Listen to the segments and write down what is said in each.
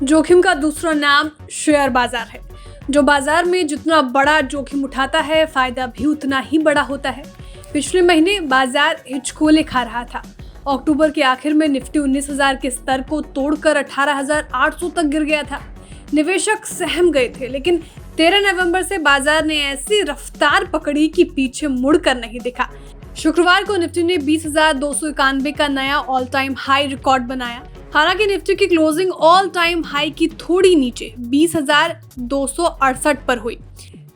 जोखिम का दूसरा नाम शेयर बाजार है, जो बाजार में जितना बड़ा जोखिम उठाता है, फायदा भी उतना ही बड़ा होता है। पिछले महीने बाजार हिचकोले खा रहा था। अक्टूबर के आखिर में निफ्टी 19,000 के स्तर को तोड़कर 18,800 तक गिर गया था। निवेशक सहम गए थे, लेकिन 13 नवंबर से बाजार ने ऐसी रफ्तार पकड़ी कि पीछे मुड़कर नहीं दिखा। शुक्रवार को निफ्टी ने 20,291 का नया ऑल टाइम हाई रिकॉर्ड बनाया। हालांकि निफ्टी की क्लोजिंग ऑल टाइम हाई की थोड़ी नीचे 20,268 पर हुई।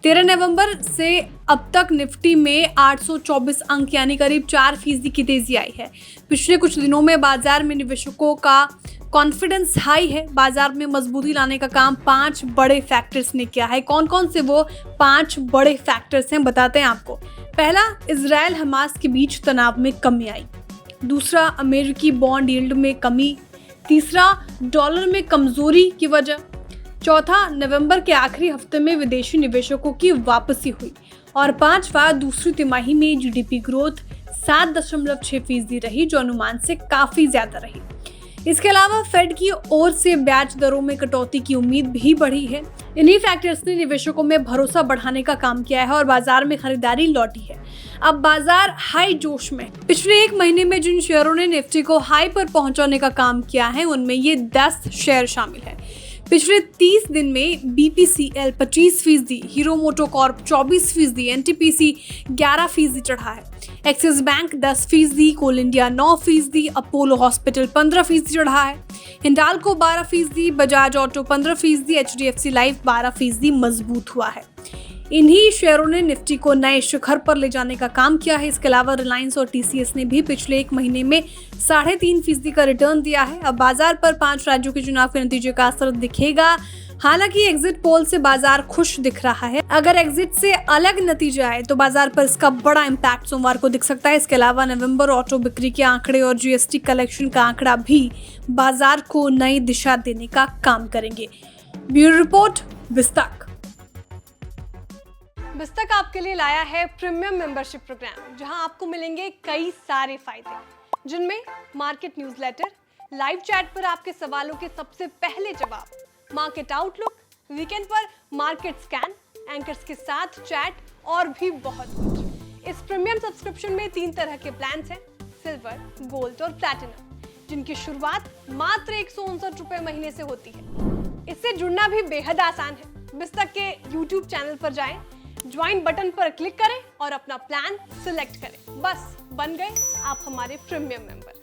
13 नवंबर से अब तक निफ्टी में 824 अंक यानी करीब 4% की तेजी आई है। पिछले कुछ दिनों में बाजार में निवेशकों का कॉन्फिडेंस हाई है। बाजार में मजबूती लाने का काम 5 बड़े फैक्टर्स ने किया है। कौन कौन से वो 5 बड़े फैक्टर्स हैं, बताते हैं आपको। पहला, इजराइल हमास के बीच तनाव में कमी आई। दूसरा, अमेरिकी बॉन्ड यील्ड में कमी। तीसरा, डॉलर में कमजोरी की वजह। चौथा, नवंबर के आखिरी हफ्ते में विदेशी निवेशकों की वापसी हुई। और पांचवा, दूसरी तिमाही में जीडीपी ग्रोथ 7.6% रही, जो अनुमान से काफी ज्यादा रही। इसके अलावा फेड की ओर से ब्याज दरों में कटौती की उम्मीद भी बढ़ी है। इन्हीं फैक्टर्स ने निवेशकों में भरोसा बढ़ाने का काम किया है और बाजार में खरीदारी लौटी है। अब बाजार हाई जोश में। पिछले एक महीने में जिन शेयरों ने निफ्टी को हाई पर पहुंचाने का काम किया है, उनमें ये 10 शेयर शामिल है। पिछले 30 दिन में बीपीसीएल 25%, हीरो मोटोकॉर्प 24%, एनटीपीसी 11% चढ़ा है। एक्सिस बैंक 10%, कोल इंडिया 9%, अपोलो हॉस्पिटल 15% चढ़ा है। Hindalco 12%, Bajaj auto 15%, HDFC life 12% मजबूत हुआ है। इन्हीं शेयरों ने निफ्टी को नए शिखर पर ले जाने का काम किया है। इसके अलावा रिलायंस और टीसीएस ने भी पिछले एक महीने में 3.5% का रिटर्न दिया है। अब बाजार पर 5 राज्यों के चुनाव के नतीजे का असर दिखेगा। हालांकि एग्जिट पोल से बाजार खुश दिख रहा है। अगर एग्जिट से अलग नतीजे आए तो बाजार पर इसका बड़ा इम्पैक्ट सोमवार को दिख सकता है। इसके अलावा नवंबर ऑटो बिक्री के आंकड़े और जीएसटी कलेक्शन का आंकड़ा भी बाजार को नई दिशा देने का काम करेंगे। Bureau report, विस्तक। विस्तक आपके लिए लाया है प्रीमियम मेंबरशिप प्रोग्राम, जहां आपको मिलेंगे कई सारे फायदे, जिनमें मार्केट न्यूज़लेटर, लाइव चैट पर आपके सवालों के सबसे पहले जवाब, मार्केट आउटलुक, वीकेंड पर मार्केट स्कैन, एंकर्स के साथ चैट और भी बहुत कुछ। इस प्रीमियम सब्सक्रिप्शन में 3 तरह के प्लान्स हैं, सिल्वर, गोल्ड और प्लैटिनम, जिनकी शुरुआत मात्र 159 रुपए महीने से होती है। इससे जुड़ना भी बेहद आसान है। विस्तक के YouTube चैनल पर जाएं, ज्वाइन बटन पर क्लिक करें और अपना प्लान सिलेक्ट करें। बस बन गए आप हमारे प्रीमियम मेंबर।